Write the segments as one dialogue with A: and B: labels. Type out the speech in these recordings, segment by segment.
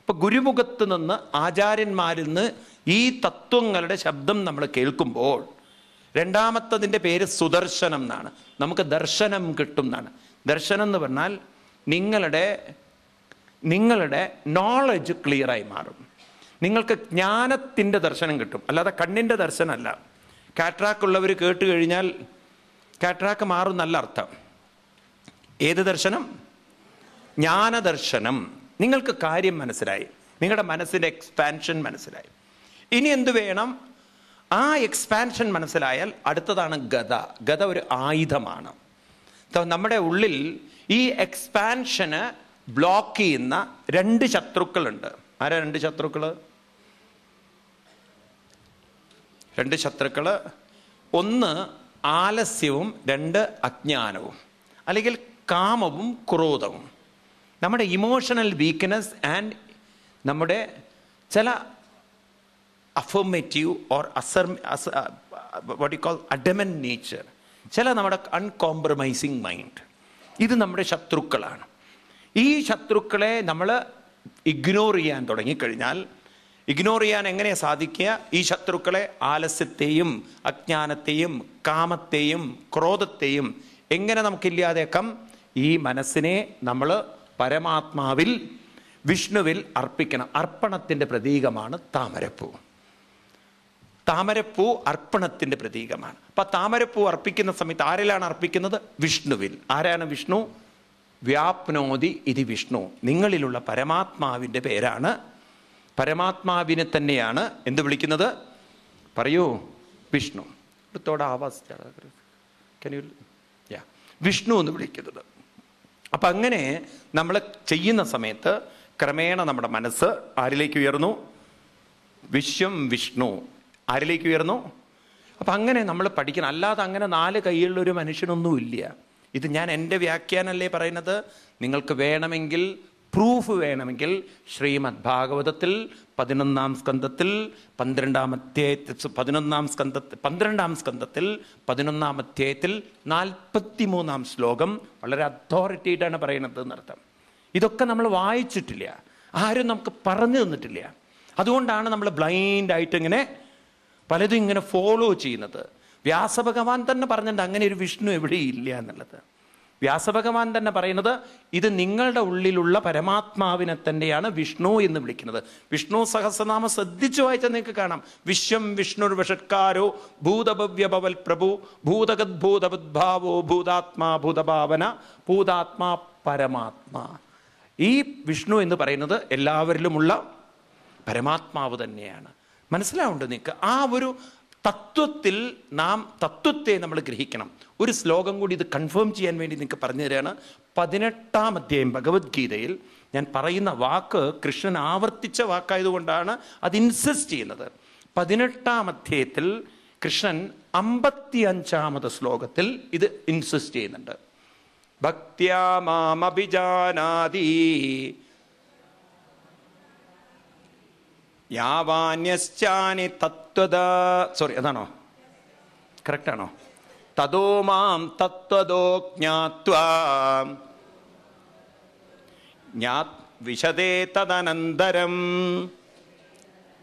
A: ഇപ്പം ഗുരുമുഖത്ത് നിന്ന് ആചാര്യന്മാരിൽ നിന്ന് ഈ തത്വങ്ങളുടെ ശബ്ദം നമ്മൾ കേൾക്കുമ്പോൾ രണ്ടാമത്തതിൻ്റെ പേര് സുദർശനം എന്നാണ്. നമുക്ക് ദർശനം കിട്ടും എന്നാണ്. ദർശനം എന്ന് പറഞ്ഞാൽ നിങ്ങളുടെ നോളജ് ക്ലിയറായി മാറും. നിങ്ങൾക്ക് ജ്ഞാനത്തിൻ്റെ ദർശനം കിട്ടും, അല്ലാതെ കണ്ണിൻ്റെ ദർശനമല്ല. കാട്രാക്കുള്ളവർ കേട്ട് കഴിഞ്ഞാൽ കാട്രാക്ക് മാറും നല്ല അർത്ഥം. ഏത് ദർശനം? ജ്ഞാനദർശനം. നിങ്ങൾക്ക് കാര്യം മനസ്സിലായി, നിങ്ങളുടെ മനസ്സിൻ്റെ എക്സ്പാൻഷൻ മനസ്സിലായി. ഇനി എന്ത് വേണം? ആ എക്സ്പാൻഷൻ മനസ്സിലായാൽ അടുത്തതാണ് ഗത. ഗത ഒരു ആയുധമാണ്. നമ്മുടെ ഉള്ളിൽ ഈ എക്സ്പാൻഷന് ബ്ലോക്ക് ചെയ്യുന്ന രണ്ട് ശത്രുക്കളുണ്ട്. ആരാ രണ്ട് ശത്രുക്കൾ? രണ്ട് ശത്രുക്കൾ. ഒന്ന് ആലസ്യവും, രണ്ട് അജ്ഞാനവും, അല്ലെങ്കിൽ കാമവും ക്രോധവും. നമ്മുടെ ഇമോഷണൽ വീക്ക്നെസ് ആൻഡ് നമ്മുടെ ചില affirmative or what you call adamant nature, ചില നമ്മുടെ അൺകോംപ്രമൈസിങ് മൈൻഡ്. ഇത് നമ്മുടെ ശത്രുക്കളാണ്. ഈ ശത്രുക്കളെ നമ്മൾ ഇഗ്നോർ ചെയ്യാൻ തുടങ്ങിക്കഴിഞ്ഞാൽ, ഇഗ്നോർ ചെയ്യാൻ എങ്ങനെയാണ് സാധിക്കുക? ഈ ശത്രുക്കളെ, ആലസ്യത്തെയും അജ്ഞാനത്തെയും കാമത്തെയും ക്രോധത്തെയും എങ്ങനെ നമുക്കില്ലാതേക്കാം? ഈ മനസ്സിനെ നമ്മൾ പരമാത്മാവിൽ, വിഷ്ണുവിൽ അർപ്പിക്കണം. അർപ്പണത്തിൻ്റെ പ്രതീകമാണ് താമരപ്പൂ. താമരപ്പൂ അർപ്പണത്തിൻ്റെ പ്രതീകമാണ്. അപ്പം താമരപ്പൂ അർപ്പിക്കുന്ന സമയത്ത് ആരിലാണ് അർപ്പിക്കുന്നത്? വിഷ്ണുവിൽ. ആരാണ് വിഷ്ണു? വ്യാപ്നോതി ഇതി വിഷ്ണു. നിങ്ങളിലുള്ള പരമാത്മാവിൻ്റെ പേരാണ്. പരമാത്മാവിനെ തന്നെയാണ് എന്ത് വിളിക്കുന്നത്? പറയൂ. വിഷ്ണു. വിഷ്ണു എന്ന് വിളിക്കുന്നത്. അപ്പം അങ്ങനെ നമ്മൾ ചെയ്യുന്ന സമയത്ത് ക്രമേണ നമ്മുടെ മനസ്സ് ആരിലേക്ക് ഉയർന്നു? വിശ്വം വിഷ്ണു. ആരിലേക്ക് ഉയർന്നു? അപ്പം അങ്ങനെ നമ്മൾ പഠിക്കണം. അല്ലാതെ അങ്ങനെ 4 കൈയുള്ളൊരു മനുഷ്യനൊന്നുമില്ല. ഇത് ഞാൻ എൻ്റെ വ്യാഖ്യാനമല്ലേ പറയുന്നത്. നിങ്ങൾക്ക് വേണമെങ്കിൽ, പ്രൂഫ് വേണമെങ്കിൽ, ശ്രീമദ് ഭാഗവതത്തിൽ 11-ാം സ്കന്ധത്തിൽ 12-ാം അധ്യായത്തിൽ 12-ാം സ്കന്ധത്തിൽ 11-ാം അധ്യായത്തിൽ 43-ാം ശ്ലോകം വളരെ അതോറിറ്റിയായിട്ടാണ് പറയുന്നത് എന്നർത്ഥം. ഇതൊക്കെ നമ്മൾ വായിച്ചിട്ടില്ല, ആരും നമുക്ക് പറഞ്ഞു തന്നിട്ടില്ല. അതുകൊണ്ടാണ് നമ്മൾ ബ്ലൈൻഡായിട്ട് ഇങ്ങനെ പലതും ഇങ്ങനെ ഫോളോ ചെയ്യുന്നത്. വ്യാസഭഗവാൻ തന്നെ പറഞ്ഞിട്ടുണ്ട് അങ്ങനെ ഒരു വിഷ്ണു എവിടെയില്ല എന്നുള്ളത്. വ്യാസഭഗവാൻ തന്നെ പറയുന്നത് ഇത് നിങ്ങളുടെ ഉള്ളിലുള്ള പരമാത്മാവിനെ തന്നെയാണ് വിഷ്ണു എന്ന് വിളിക്കുന്നത്. വിഷ്ണു സഹസ്രനാമം ശ്രദ്ധിച്ചു വായിച്ചാൽ നിങ്ങൾക്ക് കാണാം. വിശ്വം വിഷ്ണുർ വഷട്കാരോ ഭൂതഭവ്യഭവൽ പ്രഭു ഭൂതഗദ്ഭൂതബുദ്ഭാവോ ഭൂതാത്മാ ഭൂതഭാവന ഭൂതാത്മാ പരമാത്മാ. ഈ വിഷ്ണു എന്ന് പറയുന്നത് എല്ലാവരിലുമുള്ള പരമാത്മാവ് തന്നെയാണ്. മനസ്സിലാവുണ്ട് നിങ്ങൾക്ക്? ആ ഒരു തത്വത്തെ നമ്മൾ ഗ്രഹിക്കണം. ഒരു ശ്ലോകം കൂടി ഇത് കൺഫേം ചെയ്യാൻ വേണ്ടി നിങ്ങൾക്ക് പറഞ്ഞു തരികയാണ്. 18-ാം അധ്യായം ഭഗവത്ഗീതയിൽ ഞാൻ പറയുന്ന വാക്ക് കൃഷ്ണൻ ആവർത്തിച്ച വാക്കായതുകൊണ്ടാണ് അത് ഇൻസിസ്റ്റ് ചെയ്യുന്നത്. 18-ാം അധ്യായത്തിൽ കൃഷ്ണൻ 55-ാമത് ശ്ലോകത്തിൽ ഇത് ഇൻസിസ്റ്റ് ചെയ്യുന്നുണ്ട്. ഭക്ത്യാ മാമഭിജാനാതി യാവാന്യശ്ചാനി തത്വദാ, സോറി അതാണോ? കറക്റ്റാണോ? തതോ മാം തത്വദോ ജ്ഞാത്വാ വിശദേ തദനന്തരം.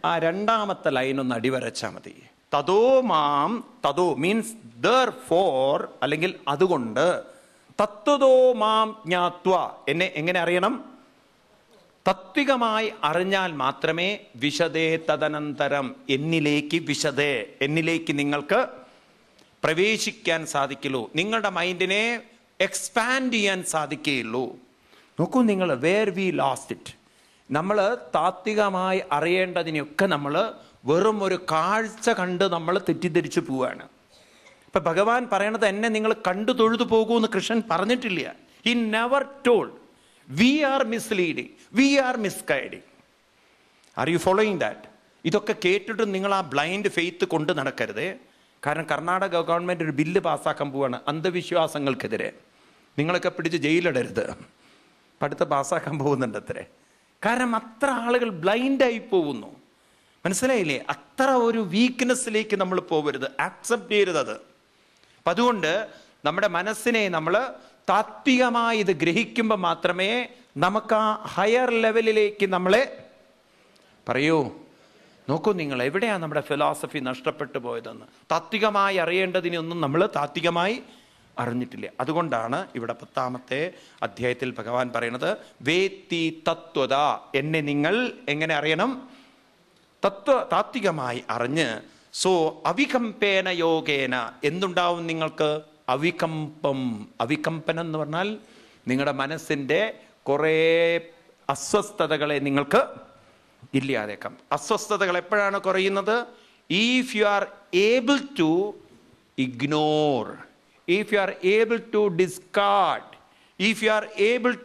A: ആ രണ്ടാമത്തെ ലൈൻ ഒന്ന് അടിവരച്ചാൽ മതി. തതോ മാം, തതോ മീൻസ് ദർ ഫോർ, അല്ലെങ്കിൽ അതുകൊണ്ട്, തത്വദോ മാം ജ്ഞാത്വാ, എന്നെ എങ്ങനെ അറിയണം? തത്വികമായി അറിഞ്ഞാൽ മാത്രമേ വിശദേ തദനന്തരം, എന്നിലേക്ക് നിങ്ങൾക്ക് പ്രവേശിക്കാൻ സാധിക്കുള്ളൂ. നിങ്ങളുടെ മൈൻഡിനെ എക്സ്പാൻഡ് ചെയ്യാൻ സാധിക്കുകയുള്ളൂ. നോക്കൂ നിങ്ങൾ, വേർ വി ലാസ്റ്റ് ഇറ്റ്. നമ്മൾ താത്വികമായി അറിയേണ്ടതിനെയൊക്കെ നമ്മൾ വെറും ഒരു കാഴ്ച കണ്ട് നമ്മൾ തെറ്റിദ്ധരിച്ചു പോവുകയാണ്. ഇപ്പം ഭഗവാൻ പറയണത് എന്നെ നിങ്ങൾ കണ്ടു തൊഴുതു പോകൂ എന്ന് കൃഷ്ണൻ പറഞ്ഞിട്ടില്ല. He never told. We are misleading. We are misguiding. Are you following that? ഇതൊക്കെ കേട്ടിട്ട് നിങ്ങൾ ആ ബ്ലൈൻഡ് ഫെയ്ത്ത് കൊണ്ട് നടക്കരുത്. കാരണം കർണാടക ഗവൺമെൻറ് ഒരു ബില്ല് പാസ്സാക്കാൻ പോവാണ് അന്ധവിശ്വാസങ്ങൾക്കെതിരെ. നിങ്ങളൊക്കെ പിടിച്ച് ജയിലിടരുത്. അടുത്ത് പാസ്സാക്കാൻ പോകുന്നുണ്ട് അത്രേ. കാരണം അത്ര ആളുകൾ ബ്ലൈൻഡായി പോകുന്നു. മനസ്സിലായില്ലേ? അത്ര ഒരു വീക്ക്നെസ്സിലേക്ക് നമ്മൾ പോകരുത്. ആക്സെപ്റ്റ് ചെയ്യരുത് അത്. അപ്പം അതുകൊണ്ട് നമ്മുടെ മനസ്സിനെ നമ്മൾ താത്വികമായി ഇത് ഗ്രഹിക്കുമ്പോൾ മാത്രമേ നമുക്ക് ആ ഹയർ ലെവലിലേക്ക് നമ്മളെ പറയൂ. നോക്കൂ നിങ്ങൾ, എവിടെയാണ് നമ്മുടെ ഫിലോസഫി നഷ്ടപ്പെട്ടു പോയതെന്ന്. താത്വികമായി അറിയേണ്ടതിനൊന്നും നമ്മൾ താത്വികമായി അറിഞ്ഞിട്ടില്ല. അതുകൊണ്ടാണ് ഇവിടെ 10ാമത്തെ അധ്യായത്തിൽ ഭഗവാൻ പറയുന്നത്, വേത്തി തത്വത, എന്നെ നിങ്ങൾ എങ്ങനെ അറിയണം? താത്വികമായി അറിഞ്ഞ്. സോ അവികമ്പേന യോഗേന എന്തുണ്ടാവും നിങ്ങൾക്ക്? അവികമ്പം. അവികമ്പനം എന്ന് പറഞ്ഞാൽ നിങ്ങളുടെ മനസ്സിൻ്റെ കുറേ അസ്വസ്ഥതകളെ നിങ്ങൾക്ക് ഇല്ലാതേക്കാം. അസ്വസ്ഥതകൾ എപ്പോഴാണ് കുറയുന്നത്? If you are able to ignore, if you are able to discard, if you are able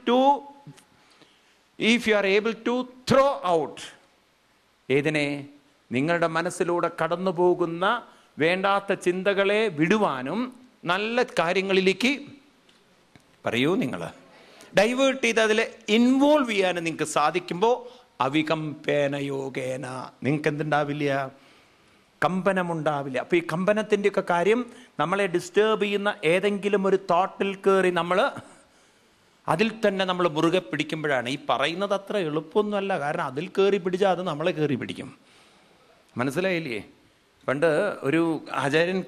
A: to throw out, ഏതിനെ? നിങ്ങളുടെ മനസ്സിലൂടെ കടന്നു പോകുന്ന വേണ്ടാത്ത ചിന്തകളെ വിടുവാനും നല്ല കാര്യങ്ങളിലേക്ക് പറയൂ നിങ്ങൾ ഡൈവേർട്ട് ചെയ്ത് അതിൽ ഇൻവോൾവ് ചെയ്യാനും നിങ്ങൾക്ക് സാധിക്കുമ്പോൾ അവികമ്പേന യോഗേന നിങ്ങൾക്ക് എന്തുണ്ടാവില്ല? കമ്പനമുണ്ടാവില്ല. അപ്പോൾ ഈ കമ്പനത്തിൻ്റെയൊക്കെ കാര്യം നമ്മളെ ഡിസ്റ്റേബ് ചെയ്യുന്ന ഏതെങ്കിലും ഒരു തോട്ടിൽ കയറി നമ്മൾ അതിൽ തന്നെ നമ്മൾ മുറുകെ പിടിക്കുമ്പോഴാണ്. ഈ പറയുന്നത് അത്ര എളുപ്പമൊന്നുമല്ല. കാരണം അതിൽ കയറി പിടിച്ചാൽ അത് നമ്മളെ കയറി പിടിക്കും. മനസ്സിലായില്ലേ? പണ്ട് ഒരു ആചാര്യൻ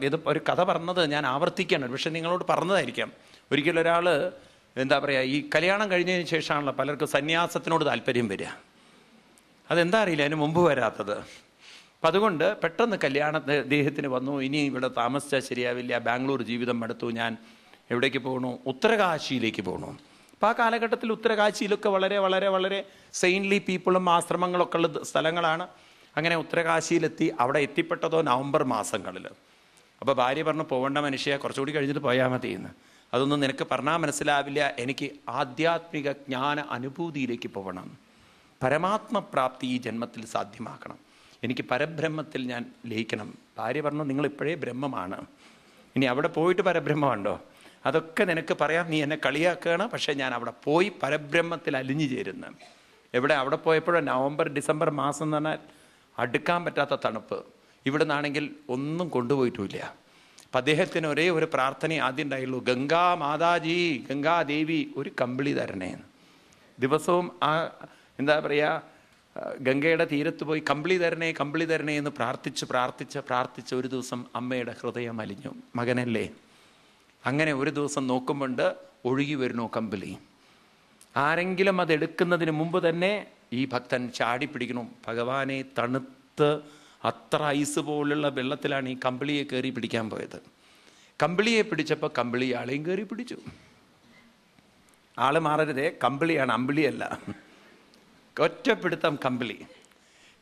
A: ഇത് ഒരു കഥ പറഞ്ഞത് ഞാൻ ആവർത്തിക്കുകയാണ്, പക്ഷെ നിങ്ങളോട് പറഞ്ഞതായിരിക്കാം. ഒരിക്കലും ഒരാൾ എന്താ പറയുക, ഈ കല്യാണം കഴിഞ്ഞതിന് ശേഷമാണല്ലോ പലർക്കും സന്യാസത്തിനോട് താല്പര്യം വരിക. അതെന്താ അറിയില്ല, അതിന് മുമ്പ് വരാത്തത്. അപ്പം അതുകൊണ്ട് പെട്ടെന്ന് അദ്ദേഹത്തിന് വന്നു, ഇനി ഇവിടെ താമസിച്ചാൽ ശരിയാവില്ല, ബാംഗ്ലൂർ ജീവിതം മടുത്തു, ഞാൻ എവിടേക്ക് പോകണു? ഉത്തരകാശിയിലേക്ക് പോകണു. അപ്പം ആ കാലഘട്ടത്തിൽ ഉത്തരകാശിയിലൊക്കെ വളരെ വളരെ വളരെ സെയിൻലി പീപ്പിളും ആശ്രമങ്ങളൊക്കെ ഉള്ള സ്ഥലങ്ങളാണ്. അങ്ങനെ ഉത്തരകാശിയിലെത്തി. അവിടെ എത്തിപ്പെട്ടതോ നവംബർ മാസങ്ങളിൽ. അപ്പോൾ ഭാര്യ പറഞ്ഞു, പോകേണ്ട മനുഷ്യ, കുറച്ചുകൂടി കഴിഞ്ഞിട്ട് പോയാൽ മതി എന്ന്. അതൊന്നും നിനക്ക് പറഞ്ഞാൽ മനസ്സിലാവില്ല, എനിക്ക് ആധ്യാത്മിക ജ്ഞാന അനുഭൂതിയിലേക്ക് പോകണം, പരമാത്മപ്രാപ്തി ഈ ജന്മത്തിൽ സാധ്യമാക്കണം, എനിക്ക് പരബ്രഹ്മത്തിൽ ഞാൻ ലയിക്കണം. ഭാര്യ പറഞ്ഞു, നിങ്ങളിപ്പോഴേ ബ്രഹ്മമാണ്, ഇനി അവിടെ പോയിട്ട് പരബ്രഹ്മമുണ്ടോ? അതൊക്കെ നിനക്ക് പറയാം, നീ എന്നെ കളിയാക്കുകയാണ്, പക്ഷേ ഞാൻ അവിടെ പോയി പരബ്രഹ്മത്തിൽ അലിഞ്ഞു ചേരുന്നു. എവിടെ? അവിടെ പോയപ്പോഴും നവംബർ ഡിസംബർ മാസം എന്ന് പറഞ്ഞാൽ അടുക്കാൻ പറ്റാത്ത തണുപ്പ്. ഇവിടെ നിന്നാണെങ്കിൽ ഒന്നും കൊണ്ടുപോയിട്ടുമില്ല. അപ്പം അദ്ദേഹത്തിന് ഒരേ ഒരു പ്രാർത്ഥന ആദ്യം ഉണ്ടായുള്ളൂ, ഗംഗാ മാതാജി, ഗംഗാദേവി ഒരു കമ്പിളി തരണേ. ദിവസവും ആ എന്താ പറയുക, ഗംഗയുടെ തീരത്ത് പോയി കമ്പിളി തരണേ കമ്പിളി തരണേ എന്ന് പ്രാർത്ഥിച്ച് ഒരു ദിവസം അമ്മയുടെ ഹൃദയം അലിഞ്ഞു. മകനല്ലേ? അങ്ങനെ ഒരു ദിവസം നോക്കുമ്പോണ്ട് ഒഴുകി വരുന്നു കമ്പിളി. ആരെങ്കിലും അതെടുക്കുന്നതിന് മുമ്പ് തന്നെ ഈ ഭക്തൻ ചാടി പിടിക്കണം. ഭഗവാനെ, തണുത്ത് അത്ര ഐസ് പോലുള്ള വെള്ളത്തിലാണ് ഈ കമ്പിളിയെ കയറി പിടിക്കാൻ പോയത്. കമ്പിളിയെ പിടിച്ചപ്പോൾ കമ്പിളി ആളെയും കയറി പിടിച്ചു. ആള് മാറരുതേ, കമ്പിളിയാണ്, അമ്പിളിയല്ല. ഒറ്റപ്പിടുത്തം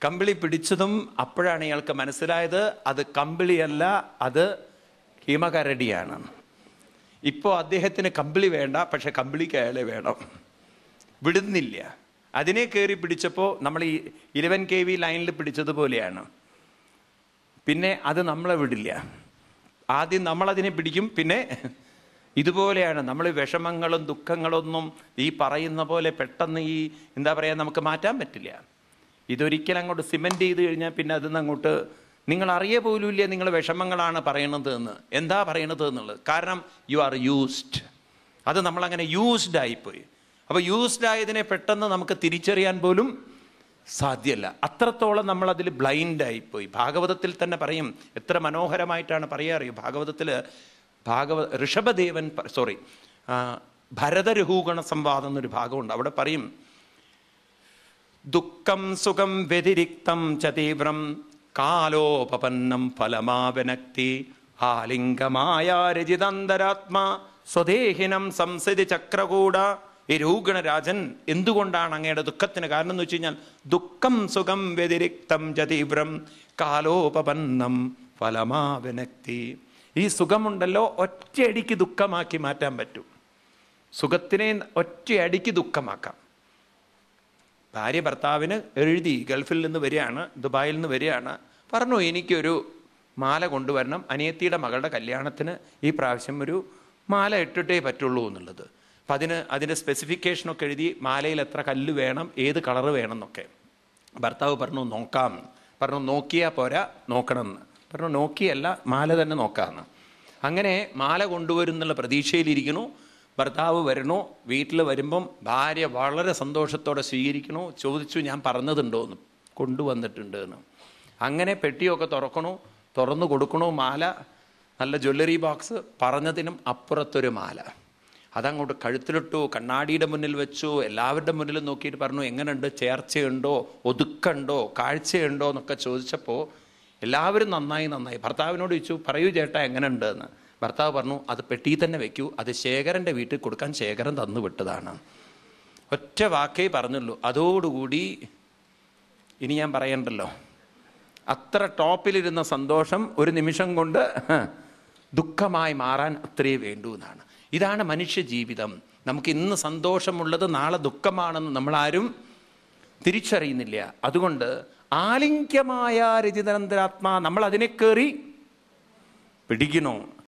A: കമ്പിളി പിടിച്ചതും അപ്പോഴാണ് ഇയാൾക്ക് മനസ്സിലായത് അത് കമ്പിളിയല്ല, അത് ഹിമകരടിയാണ്. ഇപ്പോൾ അദ്ദേഹത്തിന് കമ്പിളി വേണ്ട, പക്ഷെ കമ്പിളിക്ക് അയാളെ വേണം, വിടുന്നില്ല. അതിനെ കയറി പിടിച്ചപ്പോൾ നമ്മൾ ഈ 11 kV ലൈനിൽ പിടിച്ചതുപോലെയാണ്. പിന്നെ അത് നമ്മളെ വിടില്ല. ആദ്യം നമ്മളതിനെ പിടിക്കും, പിന്നെ ഇതുപോലെയാണ്. നമ്മൾ വിഷമങ്ങളും ദുഃഖങ്ങളൊന്നും ഈ പറയുന്ന പോലെ പെട്ടെന്ന് ഈ എന്താ പറയുക നമുക്ക് മാറ്റാൻ പറ്റില്ല. ഇതൊരിക്കലും അങ്ങോട്ട് സിമെൻറ്റ് ചെയ്ത് കഴിഞ്ഞാൽ പിന്നെ അതിന്ന് അങ്ങോട്ട് നിങ്ങൾ അറിയ പോലുമില്ല നിങ്ങൾ വിഷമങ്ങളാണ് പറയണത് എന്ന്, എന്താ പറയണത് എന്നുള്ളത്. കാരണം യു ആർ യൂസ്ഡ്. അത് നമ്മളങ്ങനെ യൂസ്ഡ് ആയിപ്പോയി. അപ്പോൾ യൂസ്ഡ് ആയതിനെ പെട്ടെന്ന് നമുക്ക് തിരിച്ചറിയാൻ പോലും സാധ്യമല്ല. അത്രത്തോളം നമ്മളതിൽ ബ്ലൈൻഡായിപ്പോയി. ഭാഗവതത്തിൽ തന്നെ പറയും, എത്ര മനോഹരമായിട്ടാണ് പറയാറിയോ ഭാഗവതത്തിൽ. ഋഷഭദേവൻ ഭരതരഘൂഗണ സംവാദം എന്നൊരു ഭാഗമുണ്ട്. അവിടെ പറയും, ദുഃഖം സുഖം വ്യതിരിക്തം ച തീവ്രം കാലോപപന്നം ഫലമാവനക്തി ആലിംഗമായ രചിതന്തരാത്മാ സ്വദേഹിനം സംസതി ചക്രകൂട. ഈ രൂഗണരാജൻ എന്തുകൊണ്ടാണ് അങ്ങയുടെ ദുഃഖത്തിന് കാരണം എന്ന് വെച്ച് കഴിഞ്ഞാൽ, ദുഃഖം സുഖം വ്യതിരിക്തം ച തീവ്രം കാലോപപന്നം ഫലമാവനക്തി. ഈ സുഖമുണ്ടല്ലോ ഒറ്റയടിക്ക് ദുഃഖമാക്കി മാറ്റാൻ പറ്റും. സുഖത്തിനെ ഒറ്റയടിക്ക് ദുഃഖമാക്കാം. ഭാര്യ ഭർത്താവിന് എഴുതി, ഗൾഫിൽ നിന്ന് വരികയാണ്, ദുബായിൽ നിന്ന് വരികയാണ്, പറഞ്ഞു എനിക്കൊരു മാല കൊണ്ടുവരണം, അനിയത്തിയുടെ മകളുടെ കല്യാണത്തിന് ഈ പ്രാവശ്യം ഒരു മാല ഇട്ടിട്ടേ പറ്റുള്ളൂ എന്നുള്ളത്. അപ്പം അതിൻ്റെ സ്പെസിഫിക്കേഷനൊക്കെ എഴുതി, മാലയിൽ എത്ര കല്ല് വേണം, ഏത് കളറ് വേണം എന്നൊക്കെ. ഭർത്താവ് പറഞ്ഞു നോക്കാം. പറഞ്ഞു നോക്കിയാൽ പോരാ, നോക്കണം എന്ന് പറഞ്ഞു. നോക്കിയല്ല, മാല തന്നെ നോക്കാമെന്ന്. അങ്ങനെ മാല കൊണ്ടുവരുന്നുള്ള പ്രതീക്ഷയിലിരിക്കണു. ഭർത്താവ് വരണു. വീട്ടിൽ വരുമ്പം ഭാര്യ വളരെ സന്തോഷത്തോടെ സ്വീകരിക്കണു. ചോദിച്ചു, ഞാൻ പറഞ്ഞതുണ്ടോ എന്ന്. കൊണ്ടുവന്നിട്ടുണ്ട് എന്ന്. അങ്ങനെ പെട്ടിയൊക്കെ തുറന്നു കൊടുക്കണോ മാല, നല്ല ജ്വല്ലറി ബോക്സ്, പറഞ്ഞതിനും അപ്പുറത്തൊരു മാല. അതങ്ങോട്ട് കഴുത്തിലിട്ടു, കണ്ണാടിയുടെ മുന്നിൽ വെച്ചു, എല്ലാവരുടെ മുന്നിലും നോക്കിയിട്ട് പറഞ്ഞു എങ്ങനെയുണ്ട്, ചേർച്ചയുണ്ടോ, ഒതുക്കുണ്ടോ, കാഴ്ചയുണ്ടോ എന്നൊക്കെ ചോദിച്ചപ്പോൾ എല്ലാവരും നന്നായി. ഭർത്താവിനോട് ചോദിച്ചു, പറയൂ ചേട്ടാ എങ്ങനെയുണ്ട് എന്ന്. ഭർത്താവ് പറഞ്ഞു, അത് പെട്ടിയിൽ തന്നെ വെക്കൂ, അത് ശേഖരൻ്റെ വീട്ടിൽ കൊടുക്കാൻ ശേഖരൻ തന്നു വിട്ടതാണ്. ഒറ്റ വാക്കേ പറഞ്ഞുള്ളൂ. അതോടുകൂടി ഇനി ഞാൻ പറയണ്ടല്ലോ, അത്ര ടോപ്പിലിരുന്ന സന്തോഷം ഒരു നിമിഷം കൊണ്ട് ദുഃഖമായി മാറാൻ അത്രേ വേണ്ടൂ എന്നാണ്. ഇതാണ് മനുഷ്യ ജീവിതം. നമുക്ക് ഇന്ന് സന്തോഷമുള്ളത് നാളെ ദുഃഖമാണെന്ന് നമ്മളാരും തിരിച്ചറിയുന്നില്ല. അതുകൊണ്ട് ആലിംഗ്യമായ രചിതനന്തരാത്മാ, നമ്മൾ അതിനെ കയറി പിടിക്കണോ?